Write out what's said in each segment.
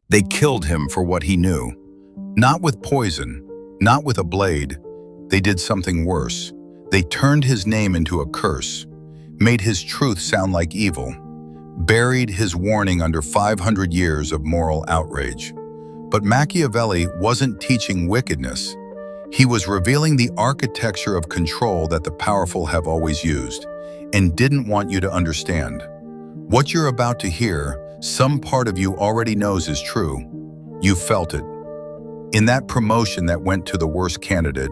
They killed him for what he knew. Not with poison, not with a blade. They did something worse. They turned his name into a curse, made his truth sound like evil, buried his warning under 500 years of moral outrage. But Machiavelli wasn't teaching wickedness. He was revealing the architecture of control that the powerful have always used and didn't want you to understand. What you're about to hear, some part of you already knows is true. You felt it. In that promotion that went to the worst candidate,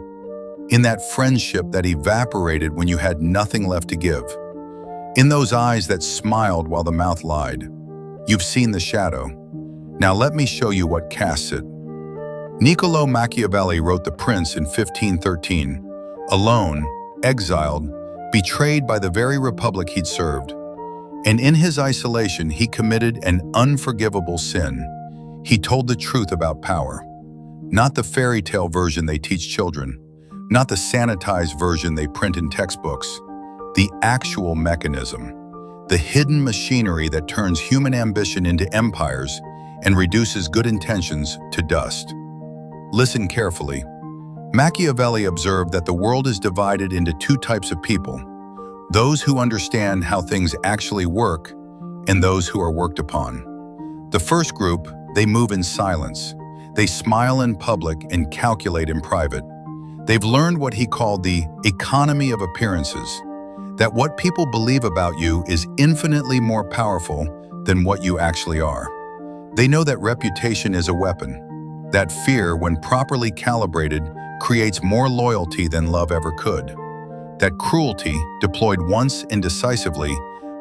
in that friendship that evaporated when you had nothing left to give, in those eyes that smiled while the mouth lied. You've seen the shadow. Now let me show you what casts it. Niccolo Machiavelli wrote The Prince in 1513, alone, exiled, betrayed by the very republic he'd served. And in his isolation, he committed an unforgivable sin. He told the truth about power. Not the fairy tale version they teach children, not the sanitized version they print in textbooks. The actual mechanism, the hidden machinery that turns human ambition into empires and reduces good intentions to dust. Listen carefully. Machiavelli observed that the world is divided into two types of people: those who understand how things actually work and those who are worked upon. The first group, they move in silence. They smile in public and calculate in private. They've learned what he called the economy of appearances, that what people believe about you is infinitely more powerful than what you actually are. They know that reputation is a weapon, that fear, when properly calibrated, creates more loyalty than love ever could, that cruelty, deployed once and decisively,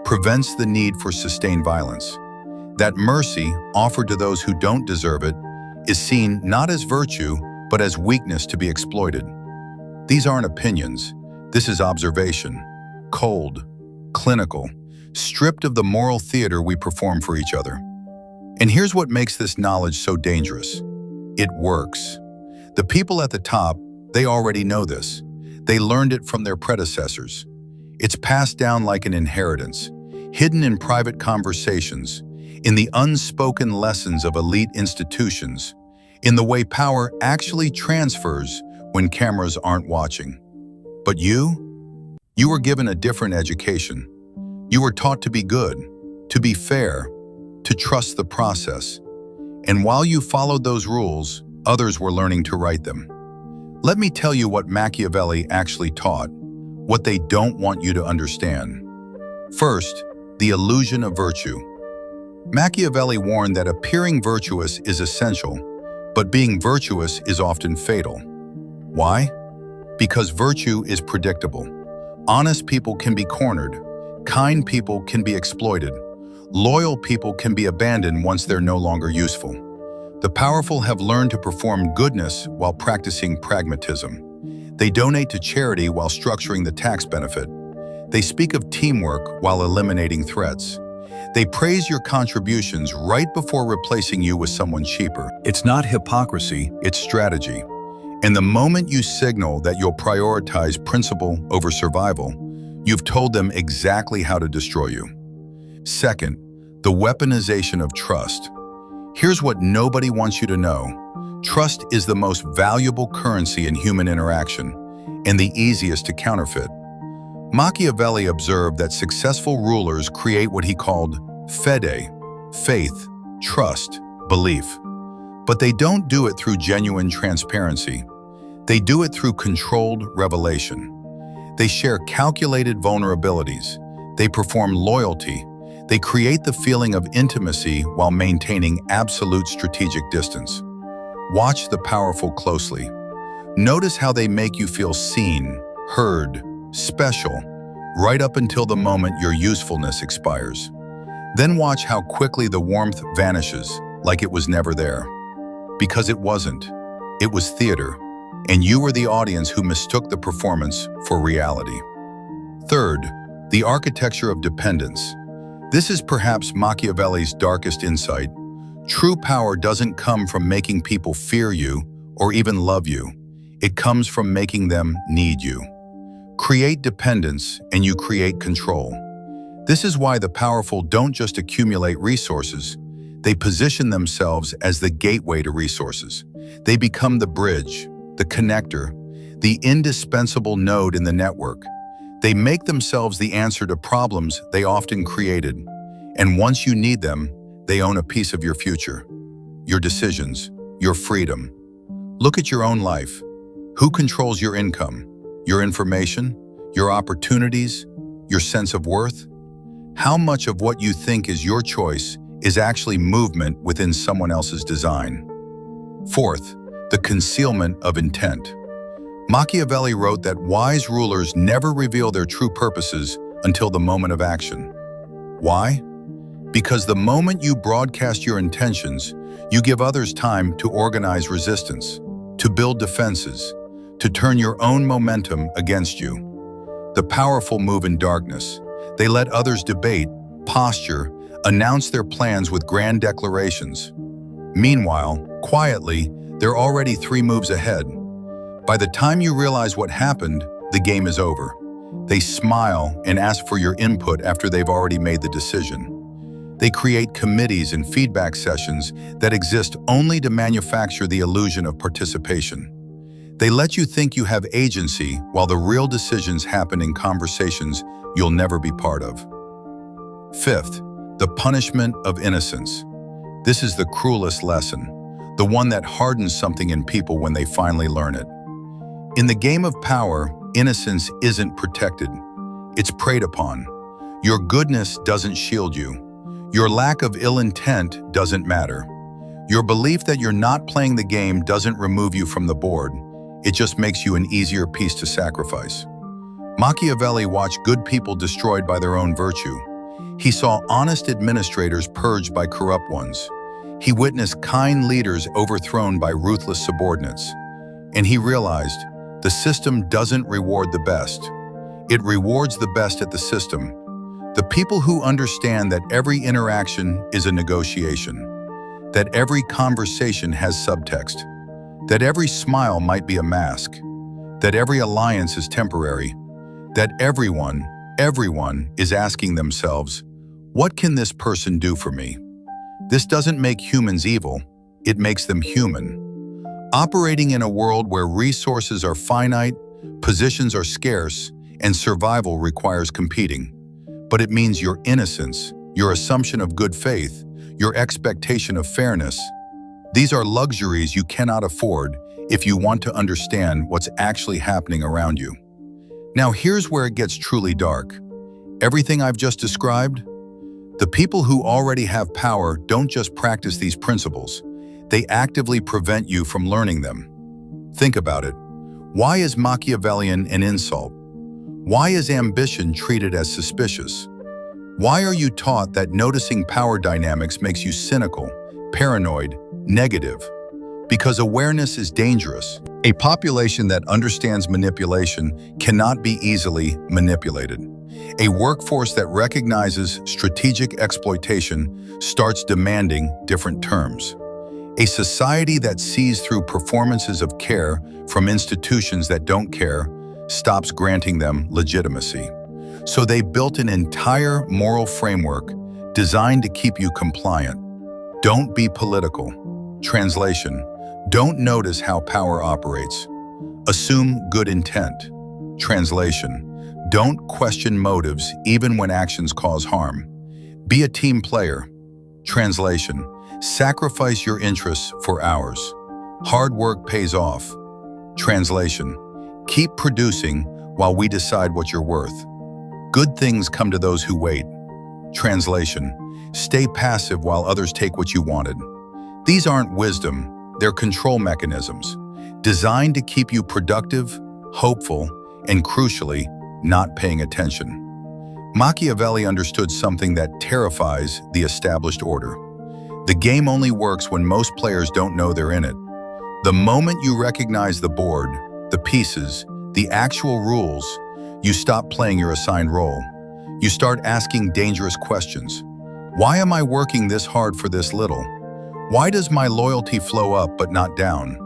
prevents the need for sustained violence, that mercy, offered to those who don't deserve it, is seen not as virtue, but as weakness to be exploited. These aren't opinions. This is observation, cold, clinical, stripped of the moral theater we perform for each other. And here's what makes this knowledge so dangerous. It works. The people at the top, they already know this. They learned it from their predecessors. It's passed down like an inheritance, hidden in private conversations, in the unspoken lessons of elite institutions, in the way power actually transfers when cameras aren't watching. But you were given a different education. You were taught to be good, to be fair, to trust the process. And while you followed those rules, others were learning to write them. Let me tell you what Machiavelli actually taught, what they don't want you to understand. First, the illusion of virtue. Machiavelli warned that appearing virtuous is essential, but being virtuous is often fatal. Why? Because virtue is predictable. Honest people can be cornered. Kind people can be exploited. Loyal people can be abandoned once they're no longer useful. The powerful have learned to perform goodness while practicing pragmatism. They donate to charity while structuring the tax benefit. They speak of teamwork while eliminating threats. They praise your contributions right before replacing you with someone cheaper. It's not hypocrisy, it's strategy. And the moment you signal that you'll prioritize principle over survival, you've told them exactly how to destroy you. Second, the weaponization of trust. Here's what nobody wants you to know. Trust is the most valuable currency in human interaction and the easiest to counterfeit. Machiavelli observed that successful rulers create what he called fede, faith, trust, belief. But they don't do it through genuine transparency. They do it through controlled revelation. They share calculated vulnerabilities. They perform loyalty. They create the feeling of intimacy while maintaining absolute strategic distance. Watch the powerful closely. Notice how they make you feel seen, heard, special, right up until the moment your usefulness expires. Then watch how quickly the warmth vanishes, like it was never there. Because it wasn't. It was theater, and you were the audience who mistook the performance for reality. Third, the architecture of dependence. This is perhaps Machiavelli's darkest insight. True power doesn't come from making people fear you or even love you. It comes from making them need you. Create dependence and you create control. This is why the powerful don't just accumulate resources. They position themselves as the gateway to resources. They become the bridge, the connector, the indispensable node in the network. They make themselves the answer to problems they often created. And once you need them, they own a piece of your future, your decisions, your freedom. Look at your own life. Who controls your income, your information, your opportunities, your sense of worth? How much of what you think is your choice is actually movement within someone else's design? Fourth, the concealment of intent. Machiavelli wrote that wise rulers never reveal their true purposes until the moment of action. Why? Because the moment you broadcast your intentions, you give others time to organize resistance, to build defenses, to turn your own momentum against you. The powerful move in darkness. They let others debate, posture, announce their plans with grand declarations. Meanwhile, quietly, they're already 3 moves ahead. By the time you realize what happened, the game is over. They smile and ask for your input after they've already made the decision. They create committees and feedback sessions that exist only to manufacture the illusion of participation. They let you think you have agency while the real decisions happen in conversations you'll never be part of. Fifth, the punishment of innocence. This is the cruelest lesson, the one that hardens something in people when they finally learn it. In the game of power, innocence isn't protected. It's preyed upon. Your goodness doesn't shield you. Your lack of ill intent doesn't matter. Your belief that you're not playing the game doesn't remove you from the board. It just makes you an easier piece to sacrifice. Machiavelli watched good people destroyed by their own virtue. He saw honest administrators purged by corrupt ones. He witnessed kind leaders overthrown by ruthless subordinates. And he realized, the system doesn't reward the best. It rewards the best at the system. The people who understand that every interaction is a negotiation, that every conversation has subtext, that every smile might be a mask, that every alliance is temporary, that everyone is asking themselves, what can this person do for me? This doesn't make humans evil, it makes them human. Operating in a world where resources are finite, positions are scarce, and survival requires competing. But it means your innocence, your assumption of good faith, your expectation of fairness. These are luxuries you cannot afford if you want to understand what's actually happening around you. Now here's where it gets truly dark. Everything I've just described, the people who already have power don't just practice these principles. They actively prevent you from learning them. Think about it. Why is Machiavellian an insult? Why is ambition treated as suspicious? Why are you taught that noticing power dynamics makes you cynical, paranoid, negative? Because awareness is dangerous. A population that understands manipulation cannot be easily manipulated. A workforce that recognizes strategic exploitation starts demanding different terms. A society that sees through performances of care from institutions that don't care stops granting them legitimacy. So they built an entire moral framework designed to keep you compliant. Don't be political. Translation: don't notice how power operates. Assume good intent. Translation: don't question motives even when actions cause harm. Be a team player. Translation: sacrifice your interests for ours. Hard work pays off. Translation: keep producing while we decide what you're worth. Good things come to those who wait. Translation: stay passive while others take what you wanted. These aren't wisdom, they're control mechanisms, designed to keep you productive, hopeful, and crucially, not paying attention. Machiavelli understood something that terrifies the established order. The game only works when most players don't know they're in it. The moment you recognize the board, the pieces, the actual rules, you stop playing your assigned role. You start asking dangerous questions. Why am I working this hard for this little? Why does my loyalty flow up but not down?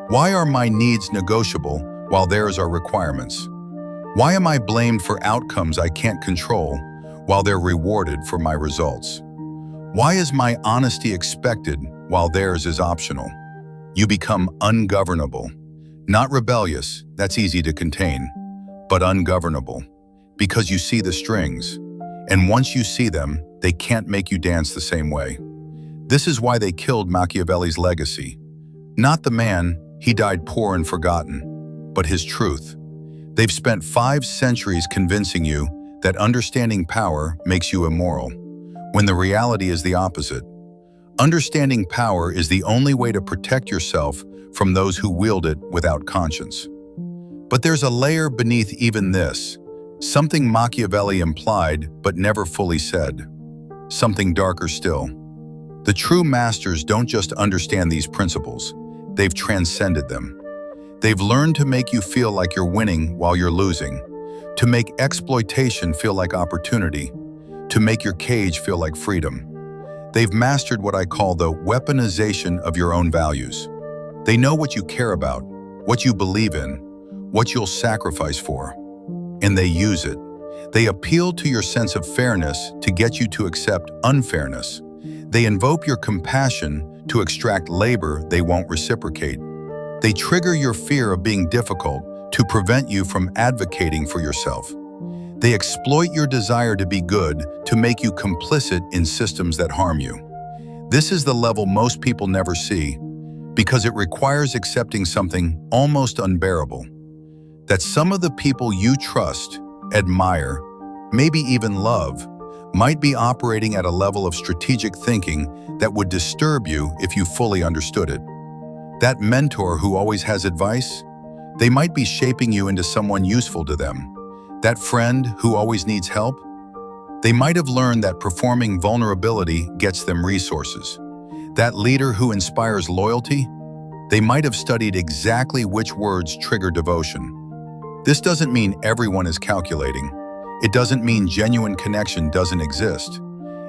Why are my needs negotiable while theirs are requirements? Why am I blamed for outcomes I can't control while they're rewarded for my results? Why is my honesty expected while theirs is optional? You become ungovernable. Not rebellious, that's easy to contain, but ungovernable, because you see the strings. And once you see them, they can't make you dance the same way. This is why they killed Machiavelli's legacy. Not the man, he died poor and forgotten, but his truth. They've spent 5 centuries convincing you that understanding power makes you immoral, when the reality is the opposite. Understanding power is the only way to protect yourself from those who wield it without conscience. But there's a layer beneath even this, something Machiavelli implied but never fully said. Something darker still. The true masters don't just understand these principles, they've transcended them. They've learned to make you feel like you're winning while you're losing, to make exploitation feel like opportunity, to make your cage feel like freedom. They've mastered what I call the weaponization of your own values. They know what you care about, what you believe in, what you'll sacrifice for, and they use it. They appeal to your sense of fairness to get you to accept unfairness. They invoke your compassion to extract labor they won't reciprocate. They trigger your fear of being difficult to prevent you from advocating for yourself. They exploit your desire to be good to make you complicit in systems that harm you. This is the level most people never see, because it requires accepting something almost unbearable. That some of the people you trust, admire, maybe even love, might be operating at a level of strategic thinking that would disturb you if you fully understood it. That mentor who always has advice, they might be shaping you into someone useful to them. That friend who always needs help, they might have learned that performing vulnerability gets them resources. That leader who inspires loyalty, they might have studied exactly which words trigger devotion. This doesn't mean everyone is calculating. It doesn't mean genuine connection doesn't exist.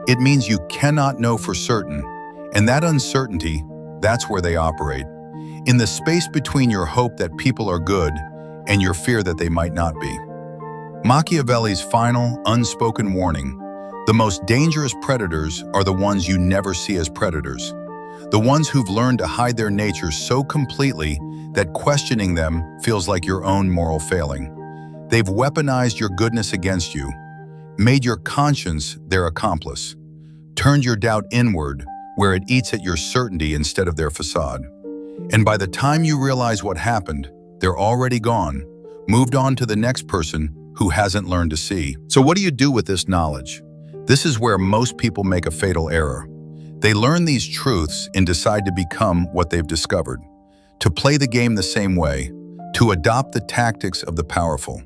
It means you cannot know for certain, and that uncertainty, that's where they operate. In the space between your hope that people are good and your fear that they might not be. Machiavelli's final, unspoken warning: the most dangerous predators are the ones you never see as predators. The ones who've learned to hide their natures so completely that questioning them feels like your own moral failing. They've weaponized your goodness against you, made your conscience their accomplice, turned your doubt inward where it eats at your certainty instead of their facade. And by the time you realize what happened, they're already gone, moved on to the next person who hasn't learned to see. So what do you do with this knowledge? This is where most people make a fatal error. They learn these truths and decide to become what they've discovered, to play the game the same way, to adopt the tactics of the powerful.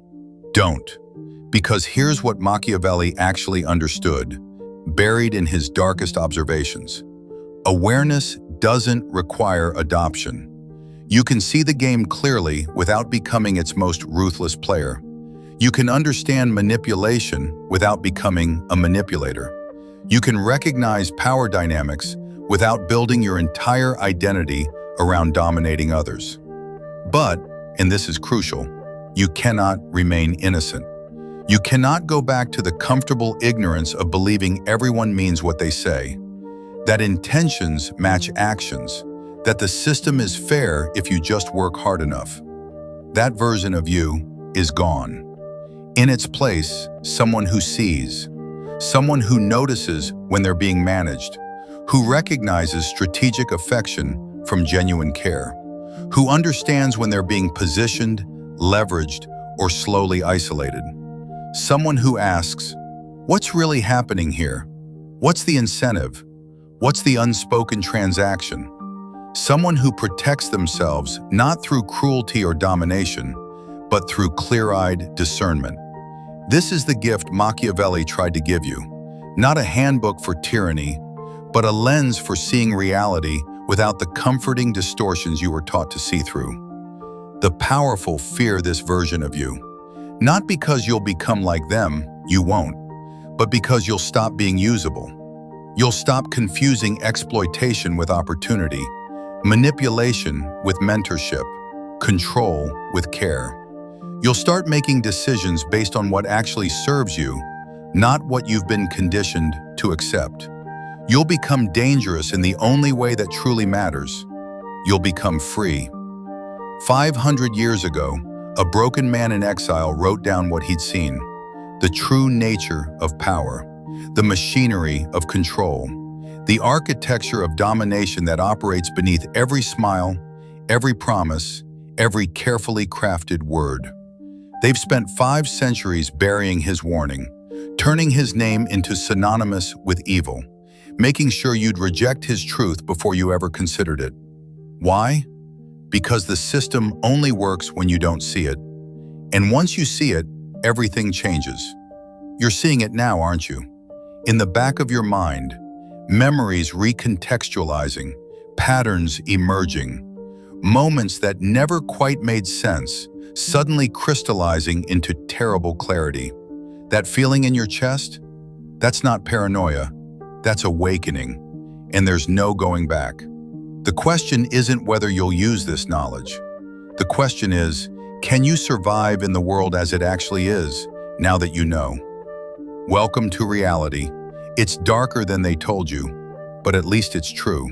Don't. Because here's what Machiavelli actually understood, buried in his darkest observations. Awareness doesn't require adoption. You can see the game clearly without becoming its most ruthless player. You can understand manipulation without becoming a manipulator. You can recognize power dynamics without building your entire identity around dominating others. But, and this is crucial, you cannot remain innocent. You cannot go back to the comfortable ignorance of believing everyone means what they say, that intentions match actions, that the system is fair if you just work hard enough. That version of you is gone. In its place, someone who sees, someone who notices when they're being managed, who recognizes strategic affection from genuine care, who understands when they're being positioned, leveraged, or slowly isolated. Someone who asks, what's really happening here? What's the incentive? What's the unspoken transaction? Someone who protects themselves not through cruelty or domination, but through clear-eyed discernment. This is the gift Machiavelli tried to give you, not a handbook for tyranny, but a lens for seeing reality without the comforting distortions you were taught to see through. The powerful fear this version of you, not because you'll become like them, you won't, but because you'll stop being usable. You'll stop confusing exploitation with opportunity, manipulation with mentorship, control with care. You'll start making decisions based on what actually serves you, not what you've been conditioned to accept. You'll become dangerous in the only way that truly matters. You'll become free. 500 years ago, a broken man in exile wrote down what he'd seen: the true nature of power, the machinery of control, the architecture of domination that operates beneath every smile, every promise, every carefully crafted word. They've spent 5 centuries burying his warning, turning his name into synonymous with evil, making sure you'd reject his truth before you ever considered it. Why? Because the system only works when you don't see it. And once you see it, everything changes. You're seeing it now, aren't you? In the back of your mind, memories recontextualizing, patterns emerging, moments that never quite made sense, suddenly crystallizing into terrible clarity. That feeling in your chest? That's not paranoia, that's awakening, and there's no going back. The question isn't whether you'll use this knowledge. The question is, can you survive in the world as it actually is, now that you know? Welcome to reality. It's darker than they told you, but at least it's true.